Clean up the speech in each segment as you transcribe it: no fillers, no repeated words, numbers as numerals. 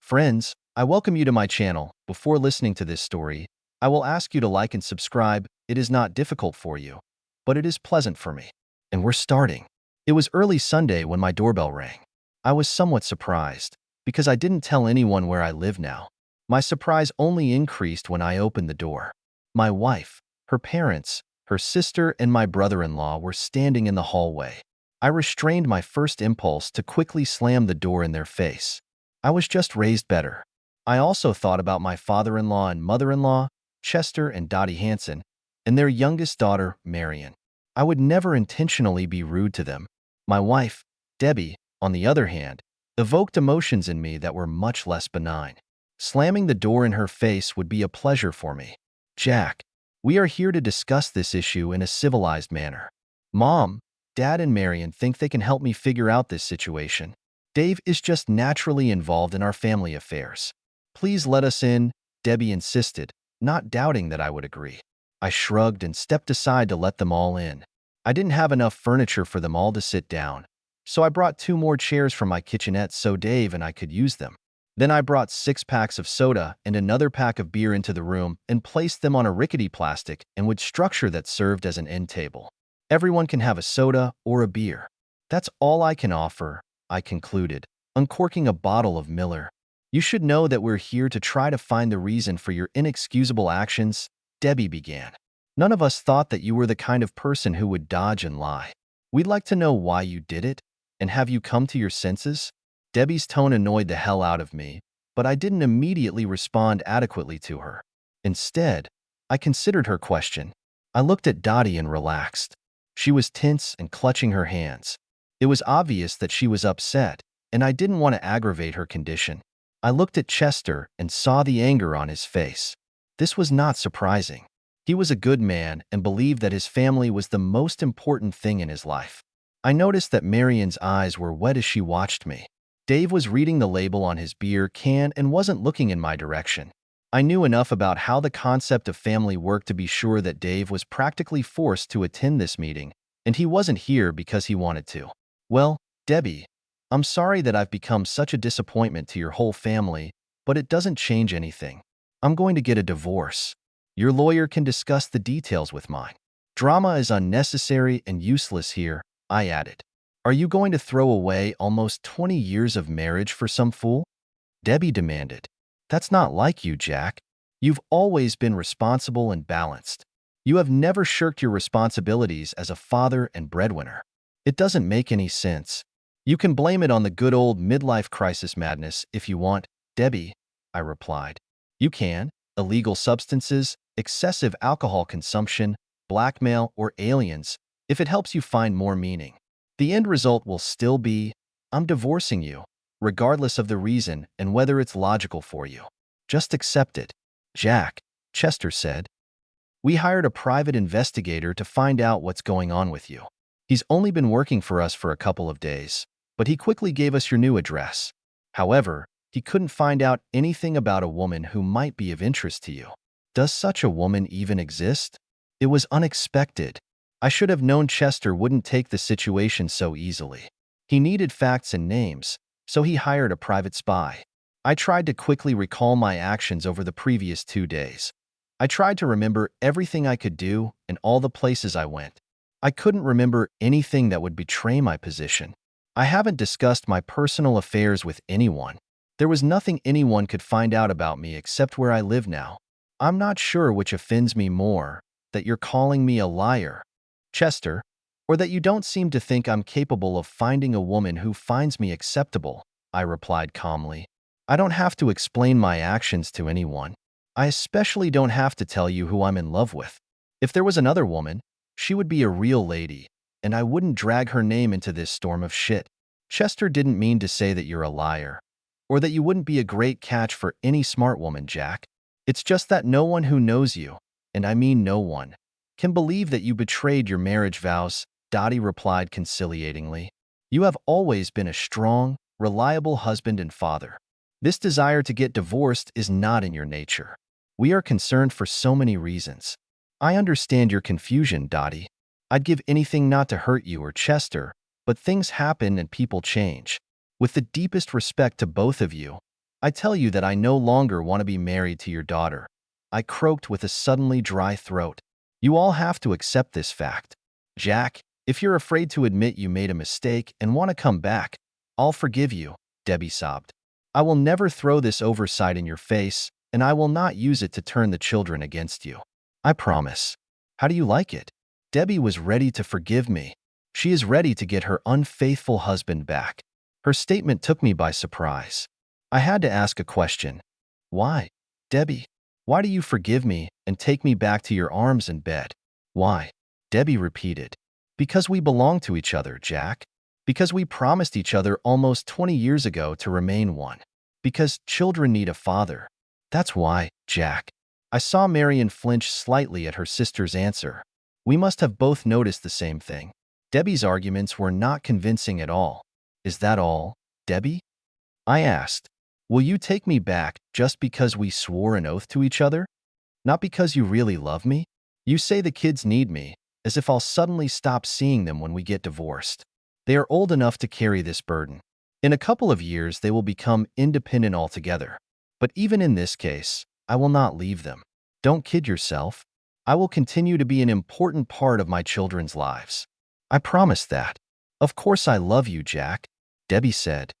Friends, I welcome you to my channel. Before listening to this story, I will ask you to like and subscribe. It is not difficult for you, but it is pleasant for me. And we're starting. It was early Sunday when my doorbell rang. I was somewhat surprised, because I didn't tell anyone where I live now. My surprise only increased when I opened the door. My wife, her parents, her sister, and my brother-in-law were standing in the hallway. I restrained my first impulse to quickly slam the door in their face. I was just raised better. I also thought about my father-in-law and mother-in-law, Chester and Dottie Hanson, and their youngest daughter, Marion. I would never intentionally be rude to them. My wife, Debbie, on the other hand, evoked emotions in me that were much less benign. Slamming the door in her face would be a pleasure for me. Jack, we are here to discuss this issue in a civilized manner. Mom, Dad, and Marion think they can help me figure out this situation. Dave is just naturally involved in our family affairs. Please let us in, Debbie insisted, not doubting that I would agree. I shrugged and stepped aside to let them all in. I didn't have enough furniture for them all to sit down, so I brought 2 more chairs from my kitchenette so Dave and I could use them. Then I brought 6 packs of soda and another pack of beer into the room and placed them on a rickety plastic and wood structure that served as an end table. Everyone can have a soda or a beer. That's all I can offer, I concluded, uncorking a bottle of Miller. You should know that we're here to try to find the reason for your inexcusable actions, Debbie began. None of us thought that you were the kind of person who would dodge and lie. We'd like to know why you did it, and have you come to your senses? Debbie's tone annoyed the hell out of me, but I didn't immediately respond adequately to her. Instead, I considered her question. I looked at Dottie and relaxed. She was tense and clutching her hands. It was obvious that she was upset, and I didn't want to aggravate her condition. I looked at Chester and saw the anger on his face. This was not surprising. He was a good man and believed that his family was the most important thing in his life. I noticed that Marion's eyes were wet as she watched me. Dave was reading the label on his beer can and wasn't looking in my direction. I knew enough about how the concept of family worked to be sure that Dave was practically forced to attend this meeting, and he wasn't here because he wanted to. Well, Debbie, I'm sorry that I've become such a disappointment to your whole family, but it doesn't change anything. I'm going to get a divorce. Your lawyer can discuss the details with mine. Drama is unnecessary and useless here, I added. Are you going to throw away almost 20 years of marriage for some fool? Debbie demanded. That's not like you, Jack. You've always been responsible and balanced. You have never shirked your responsibilities as a father and breadwinner. It doesn't make any sense. You can blame it on the good old midlife crisis madness if you want, Debbie, I replied. You can. Illegal substances, excessive alcohol consumption, blackmail, or aliens, if it helps you find more meaning. The end result will still be, I'm divorcing you, regardless of the reason and whether it's logical for you. Just accept it. Jack, Chester said. We hired a private investigator to find out what's going on with you. He's only been working for us for a couple of days, but he quickly gave us your new address. However, he couldn't find out anything about a woman who might be of interest to you. Does such a woman even exist? It was unexpected. I should have known Chester wouldn't take the situation so easily. He needed facts and names, so he hired a private spy. I tried to quickly recall my actions over the previous 2 days. I tried to remember everything I could do and all the places I went. I couldn't remember anything that would betray my position. I haven't discussed my personal affairs with anyone. There was nothing anyone could find out about me except where I live now. I'm not sure which offends me more, that you're calling me a liar, Chester, or that you don't seem to think I'm capable of finding a woman who finds me acceptable, I replied calmly. I don't have to explain my actions to anyone. I especially don't have to tell you who I'm in love with. If there was another woman, she would be a real lady, and I wouldn't drag her name into this storm of shit. Chester didn't mean to say that you're a liar, or that you wouldn't be a great catch for any smart woman, Jack. It's just that no one who knows you, and I mean no one, can believe that you betrayed your marriage vows, Dottie replied conciliatingly. You have always been a strong, reliable husband and father. This desire to get divorced is not in your nature. We are concerned for so many reasons. I understand your confusion, Dottie. I'd give anything not to hurt you or Chester, but things happen and people change. With the deepest respect to both of you, I tell you that I no longer want to be married to your daughter. I croaked with a suddenly dry throat. You all have to accept this fact. Jack, if you're afraid to admit you made a mistake and want to come back, I'll forgive you, Debbie sobbed. I will never throw this oversight in your face, and I will not use it to turn the children against you. I promise. How do you like it? Debbie was ready to forgive me. She is ready to get her unfaithful husband back. Her statement took me by surprise. I had to ask a question. Why? Debbie, why do you forgive me and take me back to your arms and bed? Why? Debbie repeated. Because we belong to each other, Jack. Because we promised each other almost 20 years ago to remain one. Because children need a father. That's why, Jack. I saw Marion flinch slightly at her sister's answer. We must have both noticed the same thing. Debbie's arguments were not convincing at all. Is that all, Debbie? I asked. Will you take me back just because we swore an oath to each other? Not because you really love me? You say the kids need me, as if I'll suddenly stop seeing them when we get divorced. They are old enough to carry this burden. In a couple of years, they will become independent altogether. But even in this case, I will not leave them. Don't kid yourself. I will continue to be an important part of my children's lives. I promise that. Of course I love you, Jack, Debbie said.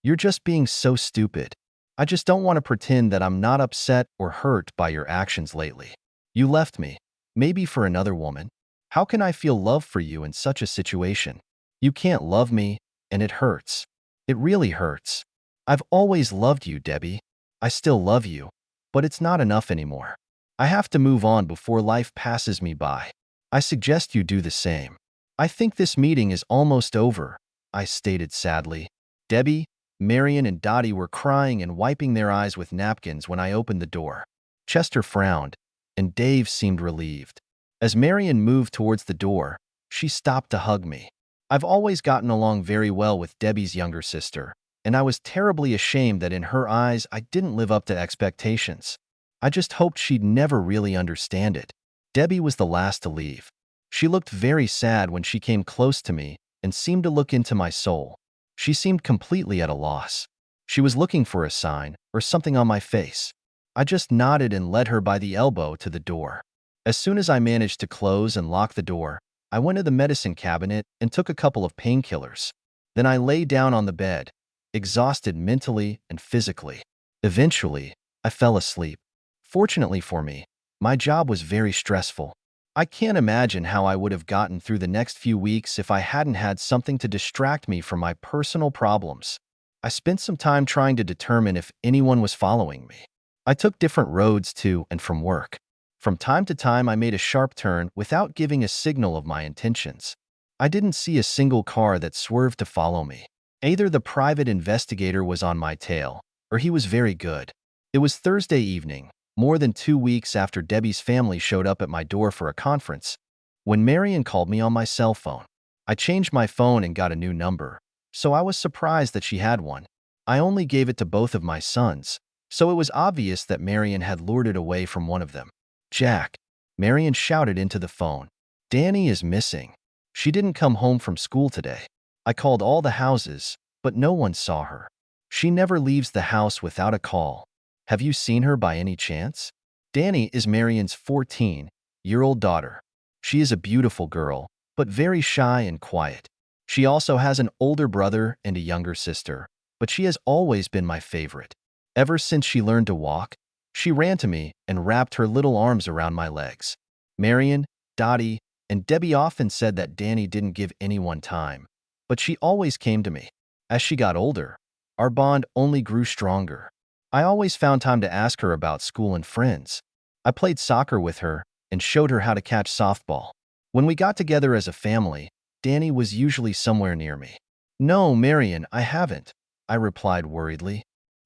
You're just being so stupid. I just don't want to pretend that I'm not upset or hurt by your actions lately. You left me, maybe for another woman. How can I feel love for you in such a situation? You can't love me, and it hurts. It really hurts. I've always loved you, Debbie. I still love you, but it's not enough anymore. I have to move on before life passes me by. I suggest you do the same. I think this meeting is almost over, I stated sadly. Debbie, Marion, and Dottie were crying and wiping their eyes with napkins when I opened the door. Chester frowned, and Dave seemed relieved. As Marion moved towards the door, she stopped to hug me. I've always gotten along very well with Debbie's younger sister, and I was terribly ashamed that in her eyes I didn't live up to expectations. I just hoped she'd never really understand it. Debbie was the last to leave. She looked very sad when she came close to me and seemed to look into my soul. She seemed completely at a loss. She was looking for a sign or something on my face. I just nodded and led her by the elbow to the door. As soon as I managed to close and lock the door, I went to the medicine cabinet and took a couple of painkillers. Then I lay down on the bed, exhausted mentally and physically. Eventually, I fell asleep. Fortunately for me, my job was very stressful. I can't imagine how I would have gotten through the next few weeks if I hadn't had something to distract me from my personal problems. I spent some time trying to determine if anyone was following me. I took different roads to and from work. From time to time, I made a sharp turn without giving a signal of my intentions. I didn't see a single car that swerved to follow me. Either the private investigator was on my tail, or he was very good. It was Thursday evening, more than 2 weeks after Debbie's family showed up at my door for a conference, when Marion called me on my cell phone. I changed my phone and got a new number, so I was surprised that she had one. I only gave it to both of my sons, so it was obvious that Marion had lured it away from one of them. Jack, Marion shouted into the phone. Dany is missing. She didn't come home from school today. I called all the houses, but no one saw her. She never leaves the house without a call. Have you seen her by any chance? Dany is Marion's 14-year-old daughter. She is a beautiful girl, but very shy and quiet. She also has an older brother and a younger sister, but she has always been my favorite. Ever since she learned to walk, she ran to me and wrapped her little arms around my legs. Marion, Dottie, and Debbie often said that Dany didn't give anyone time, but she always came to me. As she got older, our bond only grew stronger. I always found time to ask her about school and friends. I played soccer with her and showed her how to catch softball. When we got together as a family, Dany was usually somewhere near me. No, Marion, I haven't, I replied worriedly.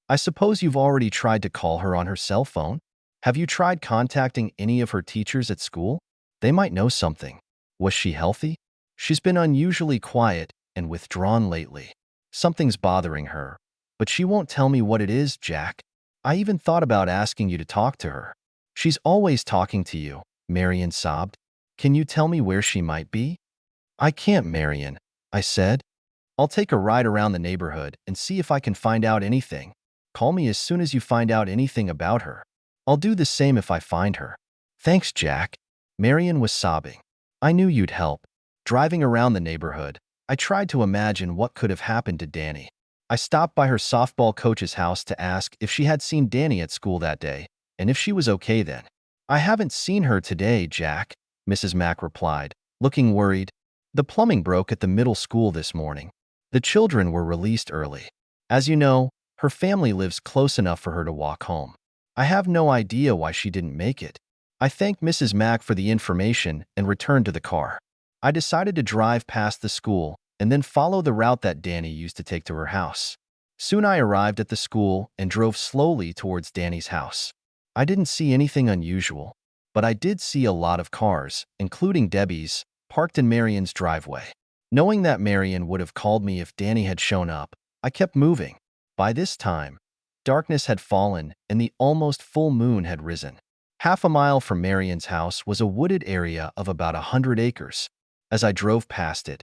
I suppose you've already tried to call her on her cell phone? Have you tried contacting any of her teachers at school? They might know something. Was she healthy? She's been unusually quiet and withdrawn lately. Something's bothering her, but she won't tell me what it is, Jack. I even thought about asking you to talk to her. She's always talking to you, Marion sobbed. Can you tell me where she might be? I can't, Marion, I said. I'll take a ride around the neighborhood and see if I can find out anything. Call me as soon as you find out anything about her. I'll do the same if I find her. Thanks, Jack. Marion was sobbing. I knew you'd help. Driving around the neighborhood, I tried to imagine what could have happened to Dany. I stopped by her softball coach's house to ask if she had seen Dany at school that day, and if she was okay then. I haven't seen her today, Jack, Mrs. Mack replied, looking worried. The plumbing broke at the middle school this morning. The children were released early. As you know, her family lives close enough for her to walk home. I have no idea why she didn't make it. I thanked Mrs. Mack for the information and returned to the car. I decided to drive past the school and then follow the route that Dany used to take to her house. Soon I arrived at the school and drove slowly towards Dany's house. I didn't see anything unusual, but I did see a lot of cars, including Debbie's, parked in Marion's driveway. Knowing that Marion would have called me if Dany had shown up, I kept moving. By this time, darkness had fallen and the almost full moon had risen. Half a mile from Marion's house was a wooded area of about 100 acres. As I drove past it,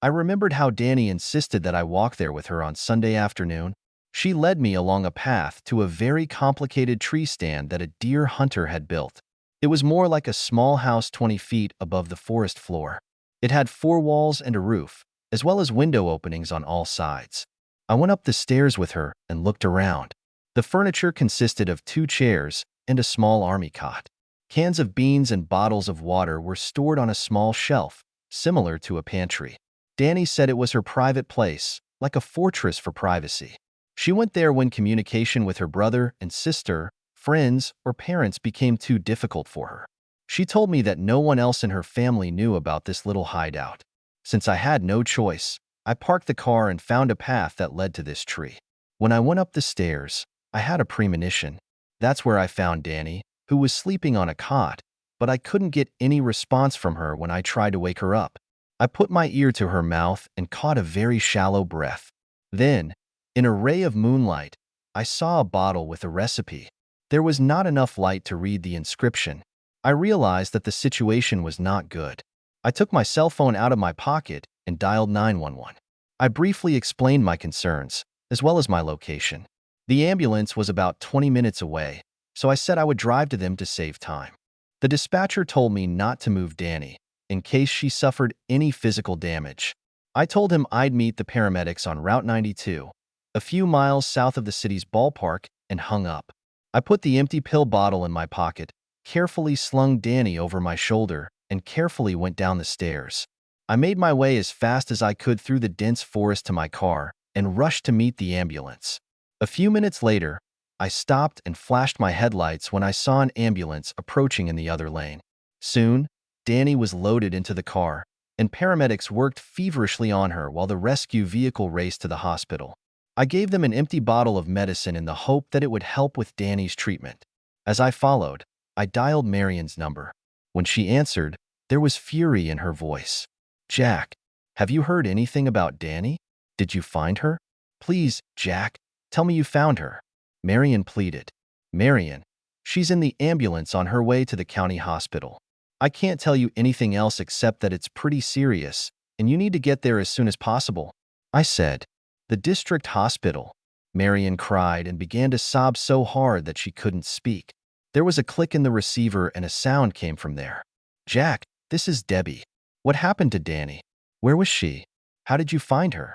I remembered how Dany insisted that I walk there with her on Sunday afternoon. She led me along a path to a very complicated tree stand that a deer hunter had built. It was more like a small house 20 feet above the forest floor. It had 4 walls and a roof, as well as window openings on all sides. I went up the stairs with her and looked around. The furniture consisted of 2 chairs and a small army cot. Cans of beans and bottles of water were stored on a small shelf, similar to a pantry. Dany said it was her private place, like a fortress for privacy. She went there when communication with her brother and sister, friends, or parents became too difficult for her. She told me that no one else in her family knew about this little hideout. Since I had no choice, I parked the car and found a path that led to this tree. When I went up the stairs, I had a premonition. That's where I found Dany, who was sleeping on a cot, but I couldn't get any response from her when I tried to wake her up. I put my ear to her mouth and caught a very shallow breath. Then, in a ray of moonlight, I saw a bottle with a recipe. There was not enough light to read the inscription. I realized that the situation was not good. I took my cell phone out of my pocket and dialed 911. I briefly explained my concerns, as well as my location. The ambulance was about 20 minutes away, so I said I would drive to them to save time. The dispatcher told me not to move Dany, in case she suffered any physical damage. I told him I'd meet the paramedics on Route 92, a few miles south of the city's ballpark, and hung up. I put the empty pill bottle in my pocket, carefully slung Dany over my shoulder, and carefully went down the stairs. I made my way as fast as I could through the dense forest to my car and rushed to meet the ambulance. A few minutes later, I stopped and flashed my headlights when I saw an ambulance approaching in the other lane. Soon, Dany was loaded into the car, and paramedics worked feverishly on her while the rescue vehicle raced to the hospital. I gave them an empty bottle of medicine in the hope that it would help with Dany's treatment. As I followed, I dialed Marion's number. When she answered, there was fury in her voice. Jack, have you heard anything about Dany? Did you find her? Please, Jack, tell me you found her. Marion pleaded. Marion, she's in the ambulance on her way to the county hospital. I can't tell you anything else except that it's pretty serious, and you need to get there as soon as possible. I said. The district hospital. Marion cried and began to sob so hard that she couldn't speak. There was a click in the receiver and a sound came from there. Jack, this is Debbie. What happened to Dany? Where was she? How did you find her?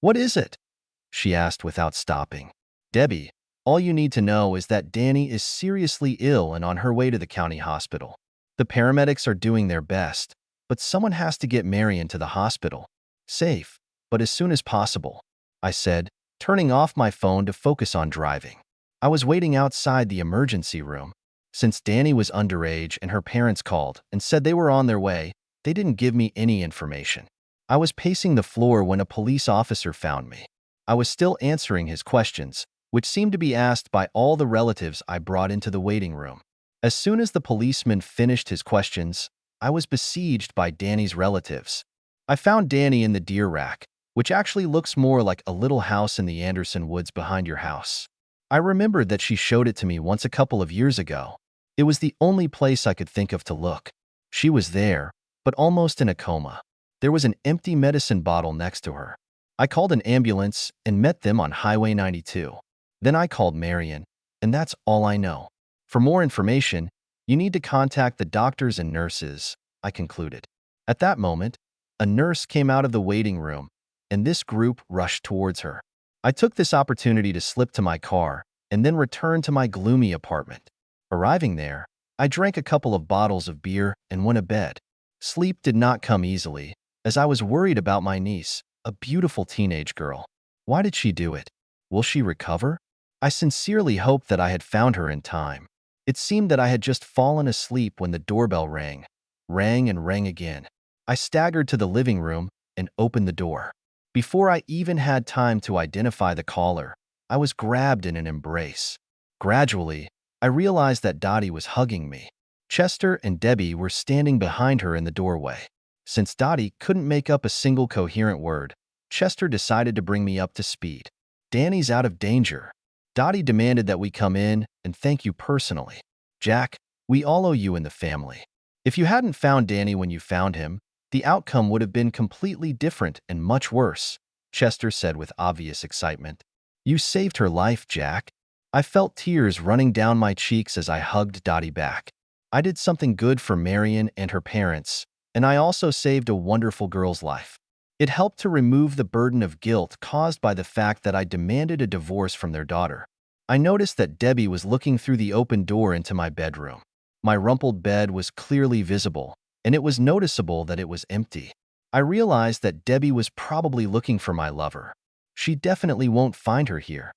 What is it? She asked without stopping. Debbie, all you need to know is that Dany is seriously ill and on her way to the county hospital. The paramedics are doing their best, but someone has to get Marion to the hospital. Safe, but as soon as possible, I said, turning off my phone to focus on driving. I was waiting outside the emergency room. Since Dany was underage and her parents called and said they were on their way, they didn't give me any information. I was pacing the floor when a police officer found me. I was still answering his questions, which seemed to be asked by all the relatives I brought into the waiting room. As soon as the policeman finished his questions, I was besieged by Dany's relatives. I found Dany in the deer rack, which actually looks more like a little house in the Anderson woods behind your house. I remembered that she showed it to me once a couple of years ago. It was the only place I could think of to look. She was there, but almost in a coma. There was an empty medicine bottle next to her. I called an ambulance and met them on Highway 92. Then I called Marion, and that's all I know. For more information, you need to contact the doctors and nurses, I concluded. At that moment, a nurse came out of the waiting room, and this group rushed towards her. I took this opportunity to slip to my car and then return to my gloomy apartment. Arriving there, I drank a couple of bottles of beer and went to bed. Sleep did not come easily, as I was worried about my niece, a beautiful teenage girl. Why did she do it? Will she recover? I sincerely hoped that I had found her in time. It seemed that I had just fallen asleep when the doorbell rang and rang again. I staggered to the living room and opened the door. Before I even had time to identify the caller, I was grabbed in an embrace. Gradually, I realized that Dottie was hugging me. Chester and Debbie were standing behind her in the doorway. Since Dottie couldn't make up a single coherent word, Chester decided to bring me up to speed. Dany's out of danger. Dottie demanded that we come in and thank you personally. Jack, we all owe you in the family. If you hadn't found Dany when you found him, the outcome would have been completely different and much worse, Chester said with obvious excitement. You saved her life, Jack. I felt tears running down my cheeks as I hugged Dottie back. I did something good for Marion and her parents, and I also saved a wonderful girl's life. It helped to remove the burden of guilt caused by the fact that I demanded a divorce from their daughter. I noticed that Debbie was looking through the open door into my bedroom. My rumpled bed was clearly visible, and it was noticeable that it was empty. I realized that Debbie was probably looking for my lover. She definitely won't find her here.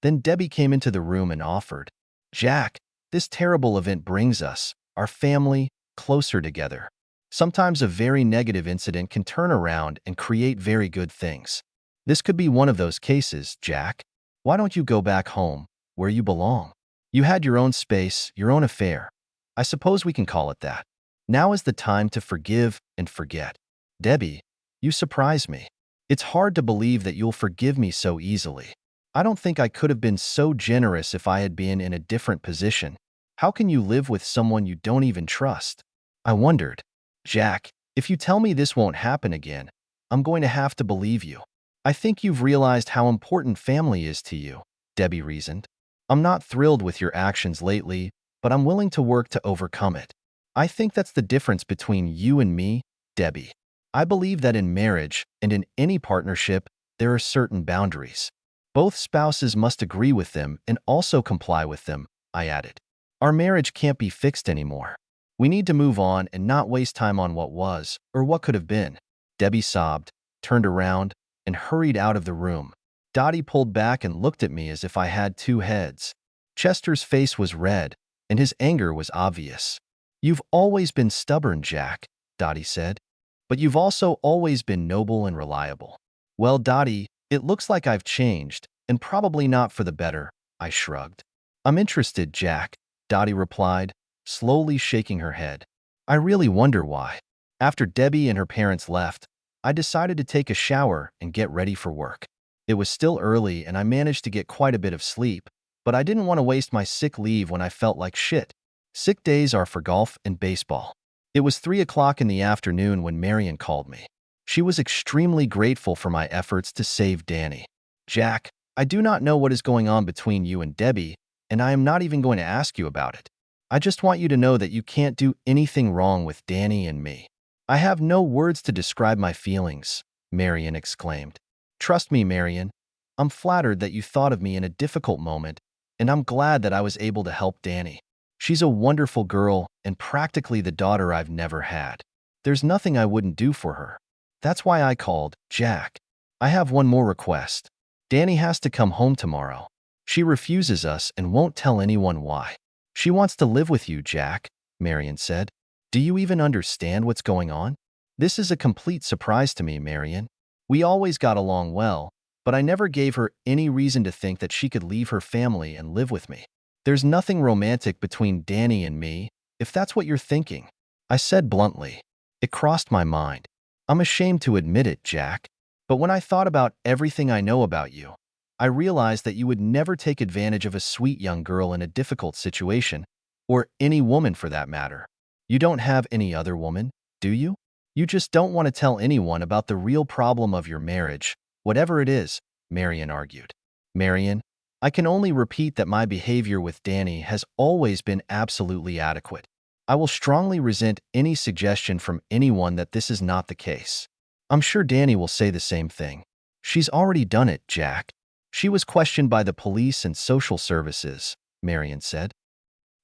Then Debbie came into the room and offered, Jack, this terrible event brings us, our family, closer together. Sometimes a very negative incident can turn around and create very good things. This could be one of those cases, Jack. Why don't you go back home, where you belong? You had your own space, your own affair. I suppose we can call it that. Now is the time to forgive and forget. Debbie, you surprise me. It's hard to believe that you'll forgive me so easily. I don't think I could have been so generous if I had been in a different position. How can you live with someone you don't even trust? I wondered. Jack, if you tell me this won't happen again, I'm going to have to believe you. I think you've realized how important family is to you, Debbie reasoned. I'm not thrilled with your actions lately, but I'm willing to work to overcome it. I think that's the difference between you and me, Debbie. I believe that in marriage and in any partnership, there are certain boundaries. Both spouses must agree with them and also comply with them, I added. Our marriage can't be fixed anymore. We need to move on and not waste time on what was or what could have been. Debbie sobbed, turned around, and hurried out of the room. Dottie pulled back and looked at me as if I had two heads. Chester's face was red, and his anger was obvious. You've always been stubborn, Jack, Dottie said. But you've also always been noble and reliable. Well, Dottie, it looks like I've changed, and probably not for the better, I shrugged. I'm interested, Jack, Dottie replied, slowly shaking her head. I really wonder why. After Debbie and her parents left, I decided to take a shower and get ready for work. It was still early and I managed to get quite a bit of sleep, but I didn't want to waste my sick leave when I felt like shit. Sick days are for golf and baseball. It was 3 o'clock in the afternoon when Marion called me. She was extremely grateful for my efforts to save Dany. Jack, I do not know what is going on between you and Debbie, and I am not even going to ask you about it. I just want you to know that you can't do anything wrong with Dany and me. I have no words to describe my feelings, Marion exclaimed. Trust me, Marion. I'm flattered that you thought of me in a difficult moment, and I'm glad that I was able to help Dany. She's a wonderful girl and practically the daughter I've never had. There's nothing I wouldn't do for her. That's why I called, Jack. I have one more request. Dany has to come home tomorrow. She refuses us and won't tell anyone why. She wants to live with you, Jack, Marion said. Do you even understand what's going on? This is a complete surprise to me, Marion. We always got along well, but I never gave her any reason to think that she could leave her family and live with me. There's nothing romantic between Dany and me, if that's what you're thinking. I said bluntly. It crossed my mind. I'm ashamed to admit it, Jack. But when I thought about everything I know about you, I realized that you would never take advantage of a sweet young girl in a difficult situation, or any woman for that matter. You don't have any other woman, do you? You just don't want to tell anyone about the real problem of your marriage, whatever it is, Marion argued. Marion, I can only repeat that my behavior with Dany has always been absolutely adequate. I will strongly resent any suggestion from anyone that this is not the case. I'm sure Dany will say the same thing. She's already done it, Jack. She was questioned by the police and social services, Marion said.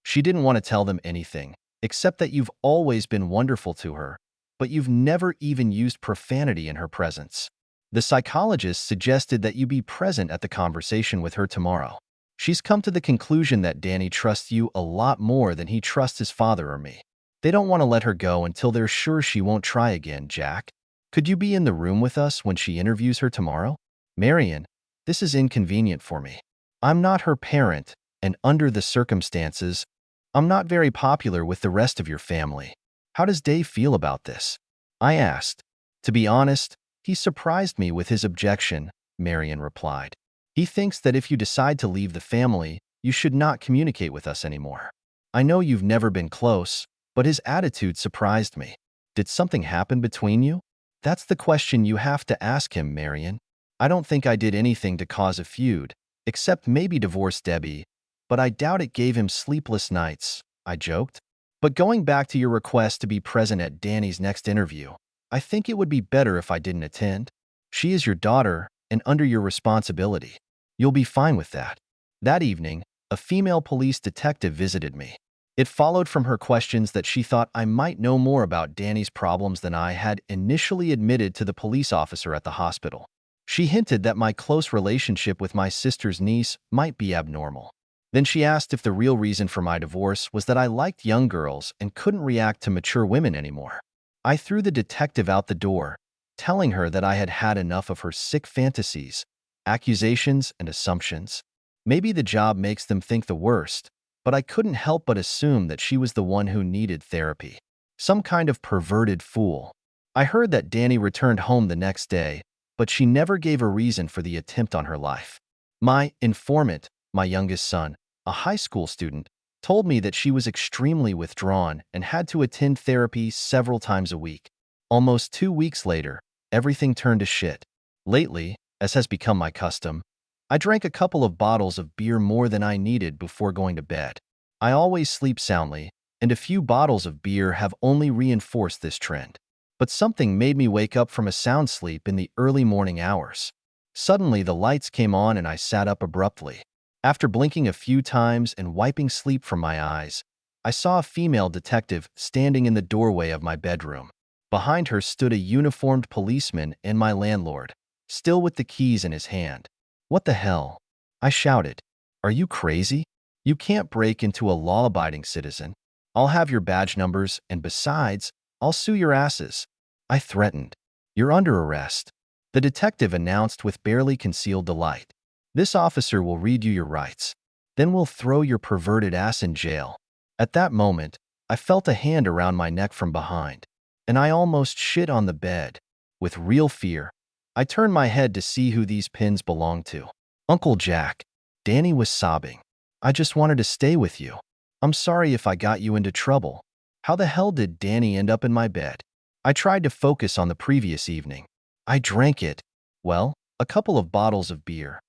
She didn't want to tell them anything, except that you've always been wonderful to her, but you've never even used profanity in her presence. The psychologist suggested that you be present at the conversation with her tomorrow. She's come to the conclusion that Dany trusts you a lot more than he trusts his father or me. They don't want to let her go until they're sure she won't try again, Jack. Could you be in the room with us when she interviews her tomorrow? Marion, this is inconvenient for me. I'm not her parent, and under the circumstances, I'm not very popular with the rest of your family. How does Dave feel about this? I asked. To be honest, he surprised me with his objection, Marion replied. He thinks that if you decide to leave the family, you should not communicate with us anymore. I know you've never been close, but his attitude surprised me. Did something happen between you? That's the question you have to ask him, Marion. I don't think I did anything to cause a feud, except maybe divorce Debbie, but I doubt it gave him sleepless nights, I joked. But going back to your request to be present at Dany's next interview, I think it would be better if I didn't attend. She is your daughter and under your responsibility. You'll be fine with that. That evening, a female police detective visited me. It followed from her questions that she thought I might know more about Dany's problems than I had initially admitted to the police officer at the hospital. She hinted that my close relationship with my sister's niece might be abnormal. Then she asked if the real reason for my divorce was that I liked young girls and couldn't react to mature women anymore. I threw the detective out the door, telling her that I had had enough of her sick fantasies, accusations, and assumptions. Maybe the job makes them think the worst, but I couldn't help but assume that she was the one who needed therapy. Some kind of perverted fool. I heard that Dany returned home the next day, but she never gave a reason for the attempt on her life. My informant, my youngest son, a high school student, told me that she was extremely withdrawn and had to attend therapy several times a week. Almost 2 weeks later, everything turned to shit. Lately, as has become my custom, I drank a couple of bottles of beer more than I needed before going to bed. I always sleep soundly, and a few bottles of beer have only reinforced this trend. But something made me wake up from a sound sleep in the early morning hours. Suddenly, the lights came on and I sat up abruptly. After blinking a few times and wiping sleep from my eyes, I saw a female detective standing in the doorway of my bedroom. Behind her stood a uniformed policeman and my landlord, still with the keys in his hand. What the hell? I shouted. Are you crazy? You can't break into a law-abiding citizen. I'll have your badge numbers, and besides, I'll sue your asses. I threatened. You're under arrest, the detective announced with barely concealed delight. This officer will read you your rights. Then we'll throw your perverted ass in jail. At that moment, I felt a hand around my neck from behind, and I almost shit on the bed. With real fear, I turned my head to see who these pins belonged to. Uncle Jack. Dany was sobbing. I just wanted to stay with you. I'm sorry if I got you into trouble. How the hell did Dany end up in my bed? I tried to focus on the previous evening. I drank it. Well, a couple of bottles of beer.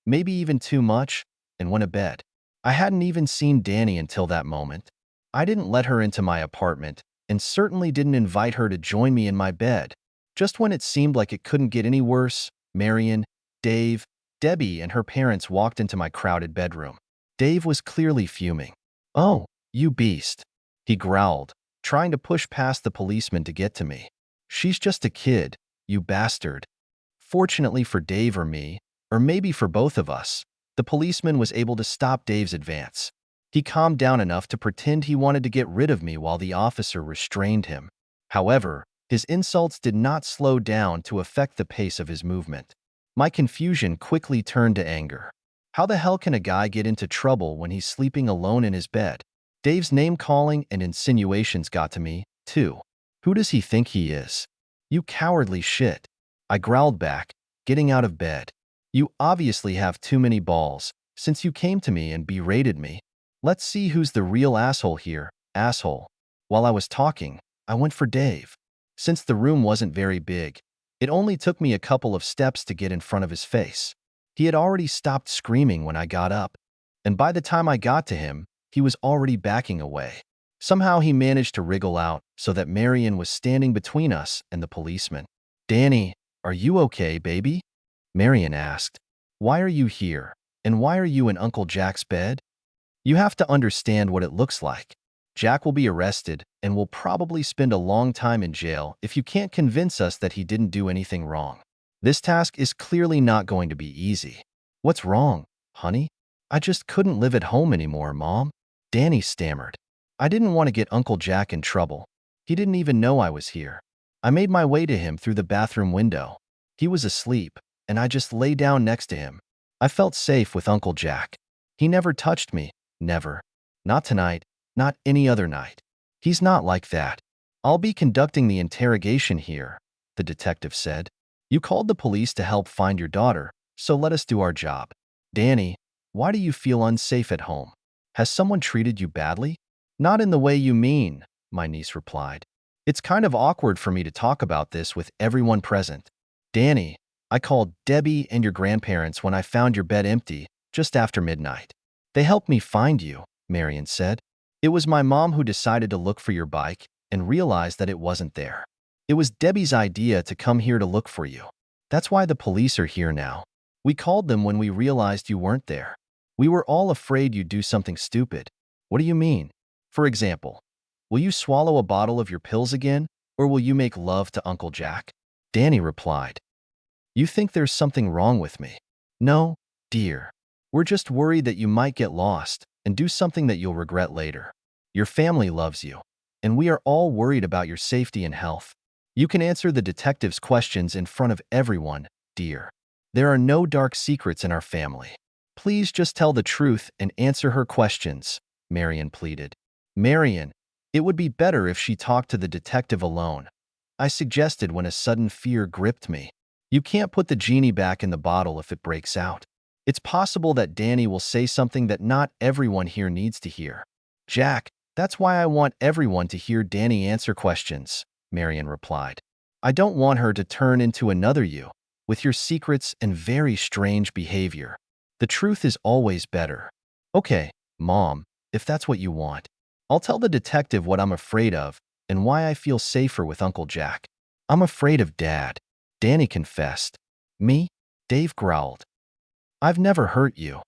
Maybe even too much, and went to bed. I hadn't even seen Dany until that moment. I didn't let her into my apartment, and certainly didn't invite her to join me in my bed. Just when it seemed like it couldn't get any worse, Marion, Dave, Debbie, and her parents walked into my crowded bedroom. Dave was clearly fuming. Oh, you beast, he growled, trying to push past the policeman to get to me. She's just a kid, you bastard. Fortunately for Dave or me, or maybe for both of us, the policeman was able to stop Dave's advance. He calmed down enough to pretend he wanted to get rid of me while the officer restrained him. However, his insults did not slow down to affect the pace of his movement. My confusion quickly turned to anger. How the hell can a guy get into trouble when he's sleeping alone in his bed? Dave's name-calling and insinuations got to me, too. Who does he think he is? You cowardly shit. I growled back, getting out of bed. You obviously have too many balls, since you came to me and berated me. Let's see who's the real asshole here, asshole. While I was talking, I went for Dave. Since the room wasn't very big, it only took me a couple of steps to get in front of his face. He had already stopped screaming when I got up, and by the time I got to him, he was already backing away. Somehow he managed to wriggle out so that Marion was standing between us and the policeman. "Dany, are you okay, baby?" Marion asked. "Why are you here? And why are you in Uncle Jack's bed?" "You have to understand what it looks like. Jack will be arrested and will probably spend a long time in jail if you can't convince us that he didn't do anything wrong. This task is clearly not going to be easy." "What's wrong, honey?" "I just couldn't live at home anymore, Mom," Dany stammered. "I didn't want to get Uncle Jack in trouble. He didn't even know I was here. I made my way to him through the bathroom window. He was asleep, and I just lay down next to him. I felt safe with Uncle Jack. He never touched me, never. Not tonight, not any other night. He's not like that." "I'll be conducting the interrogation here," the detective said. "You called the police to help find your daughter, so let us do our job. Dany, why do you feel unsafe at home? Has someone treated you badly?" "Not in the way you mean," my niece replied. "It's kind of awkward for me to talk about this with everyone present. Dany, I called Debbie and your grandparents when I found your bed empty just after midnight. They helped me find you," Marion said. "It was my mom who decided to look for your bike and realized that it wasn't there. It was Debbie's idea to come here to look for you. That's why the police are here now. We called them when we realized you weren't there. We were all afraid you'd do something stupid." "What do you mean? For example, will you swallow a bottle of your pills again, or will you make love to Uncle Jack?" Dany replied. "You think there's something wrong with me?" "No, dear. We're just worried that you might get lost and do something that you'll regret later. Your family loves you, and we are all worried about your safety and health. You can answer the detective's questions in front of everyone, dear. There are no dark secrets in our family. Please just tell the truth and answer her questions," Marion pleaded. "Marion, it would be better if she talked to the detective alone," I suggested when a sudden fear gripped me. "You can't put the genie back in the bottle if it breaks out. It's possible that Dany will say something that not everyone here needs to hear." "Jack, that's why I want everyone to hear Dany answer questions," Marion replied. "I don't want her to turn into another you, with your secrets and very strange behavior. The truth is always better." "Okay, Mom, if that's what you want. I'll tell the detective what I'm afraid of and why I feel safer with Uncle Jack." "I'm afraid of Dad," Dany confessed. "Me?" Dave growled. "I've never hurt you.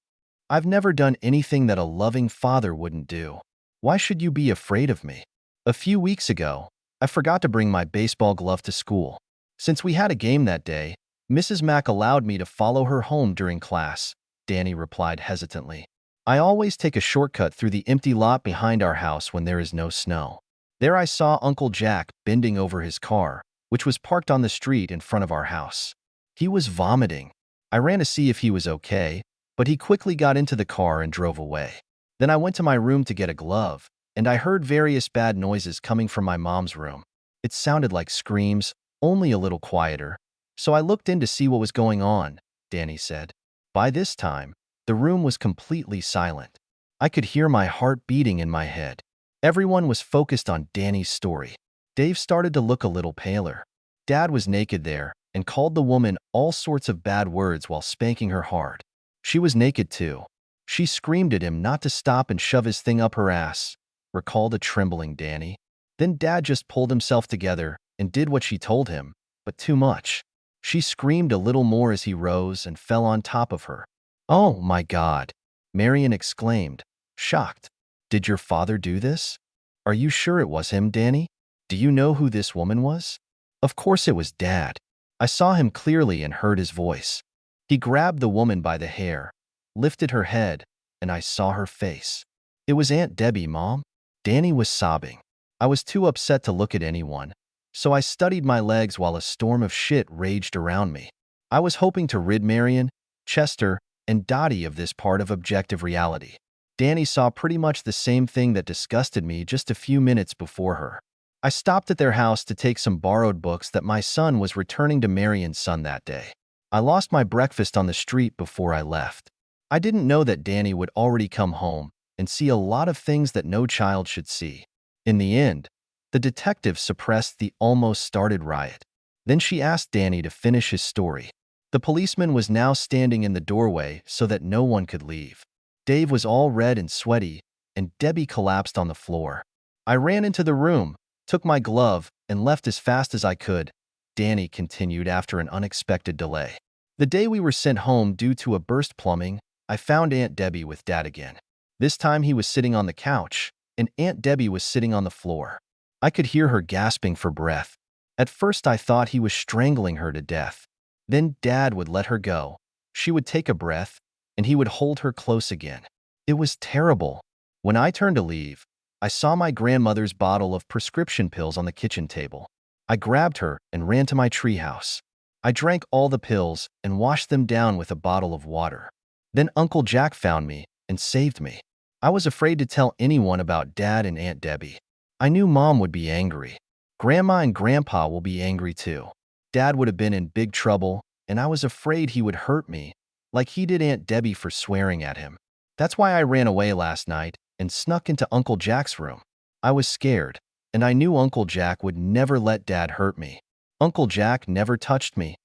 I've never done anything that a loving father wouldn't do. Why should you be afraid of me? A few weeks ago, I forgot to bring my baseball glove to school. Since we had a game that day, Mrs. Mack allowed me to follow her home during class," Dany replied hesitantly. "I always take a shortcut through the empty lot behind our house when there is no snow. There I saw Uncle Jack bending over his car, which was parked on the street in front of our house. He was vomiting. I ran to see if he was okay, but he quickly got into the car and drove away. Then I went to my room to get a glove, and I heard various bad noises coming from my mom's room. It sounded like screams, only a little quieter. So I looked in to see what was going on," Dany said. "By this time, the room was completely silent. I could hear my heart beating in my head. Everyone was focused on Dany's story. Dave started to look a little paler. Dad was naked there and called the woman all sorts of bad words while spanking her hard. She was naked too. She screamed at him not to stop and shove his thing up her ass," recalled a trembling Dany. "Then Dad just pulled himself together and did what she told him, but too much. She screamed a little more as he rose and fell on top of her." "Oh my God," Marion exclaimed, shocked. "Did your father do this? Are you sure it was him, Dany? Do you know who this woman was?" "Of course it was Dad. I saw him clearly and heard his voice. He grabbed the woman by the hair, lifted her head, and I saw her face. It was Aunt Debbie, Mom." Dany was sobbing. "I was too upset to look at anyone, so I studied my legs while a storm of shit raged around me. I was hoping to rid Marion, Chester, and Dottie of this part of objective reality. Dany saw pretty much the same thing that disgusted me just a few minutes before her. I stopped at their house to take some borrowed books that my son was returning to Marion's son that day. I lost my breakfast on the street before I left. I didn't know that Dany would already come home and see a lot of things that no child should see. In the end, the detective suppressed the almost started riot. Then she asked Dany to finish his story. The policeman was now standing in the doorway so that no one could leave. Dave was all red and sweaty, and Debbie collapsed on the floor. I ran into the room, took my glove, and left as fast as I could, Dany continued after an unexpected delay. The day we were sent home due to a burst plumbing, I found Aunt Debbie with Dad again. This time he was sitting on the couch, and Aunt Debbie was sitting on the floor. I could hear her gasping for breath. At first I thought he was strangling her to death. Then Dad would let her go. She would take a breath, and he would hold her close again. It was terrible. When I turned to leave, I saw my grandmother's bottle of prescription pills on the kitchen table. I grabbed her and ran to my treehouse. I drank all the pills and washed them down with a bottle of water. Then Uncle Jack found me and saved me. I was afraid to tell anyone about Dad and Aunt Debbie. I knew Mom would be angry. Grandma and Grandpa will be angry too. Dad would have been in big trouble, and I was afraid he would hurt me, like he did Aunt Debbie for swearing at him. That's why I ran away last night and snuck into Uncle Jack's room. I was scared, and I knew Uncle Jack would never let Dad hurt me. Uncle Jack never touched me,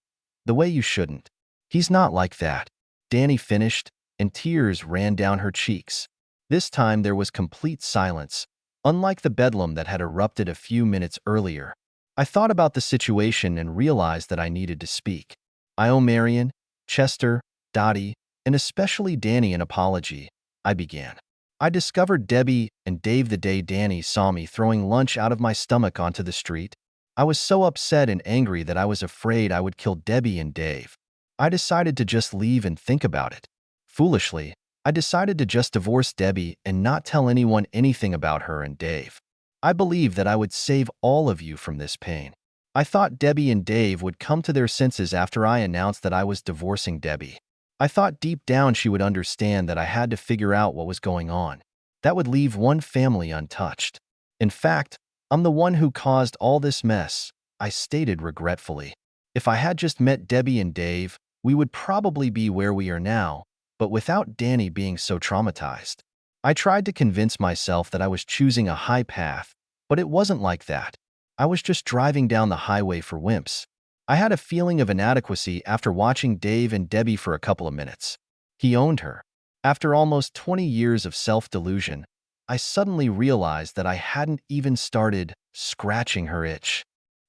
the way you shouldn't. He's not like that. Dany finished, and tears ran down her cheeks. This time there was complete silence, unlike the bedlam that had erupted a few minutes earlier. I thought about the situation and realized that I needed to speak. I owe Marion, Chester, Dottie, and especially Dany an apology, I began. I discovered Debbie and Dave the day Dany saw me throwing lunch out of my stomach onto the street. I was so upset and angry that I was afraid I would kill Debbie and Dave. I decided to just leave and think about it. Foolishly, I decided to just divorce Debbie and not tell anyone anything about her and Dave. I believed that I would save all of you from this pain. I thought Debbie and Dave would come to their senses after I announced that I was divorcing Debbie. I thought deep down she would understand that I had to figure out what was going on. That would leave one family untouched. In fact, I'm the one who caused all this mess, I stated regretfully. If I had just met Debbie and Dave, we would probably be where we are now, but without Dany being so traumatized. I tried to convince myself that I was choosing a high path, but it wasn't like that. I was just driving down the highway for wimps. I had a feeling of inadequacy after watching Dave and Debbie for a couple of minutes. He owned her. After almost 20 years of self-delusion, I suddenly realized that I hadn't even started scratching her itch.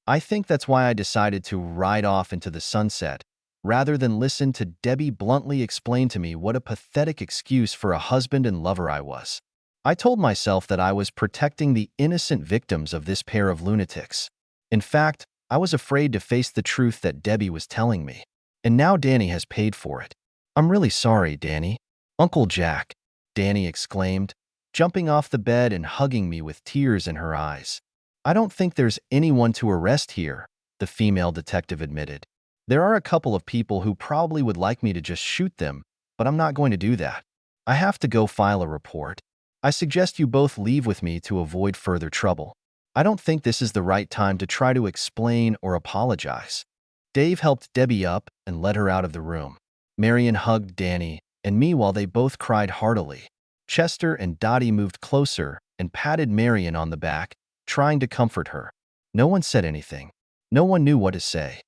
I think that's why I decided to ride off into the sunset, rather than listen to Debbie bluntly explain to me what a pathetic excuse for a husband and lover I was. I told myself that I was protecting the innocent victims of this pair of lunatics. In fact, I was afraid to face the truth that Debbie was telling me. And now Dany has paid for it. I'm really sorry, Dany. Uncle Jack, Dany exclaimed, jumping off the bed and hugging me with tears in her eyes. I don't think there's anyone to arrest here, the female detective admitted. There are a couple of people who probably would like me to just shoot them, but I'm not going to do that. I have to go file a report. I suggest you both leave with me to avoid further trouble. I don't think this is the right time to try to explain or apologize. Dave helped Debbie up and led her out of the room. Marion hugged Dany and me while they both cried heartily. Chester and Dottie moved closer and patted Marion on the back, trying to comfort her. No one said anything. No one knew what to say.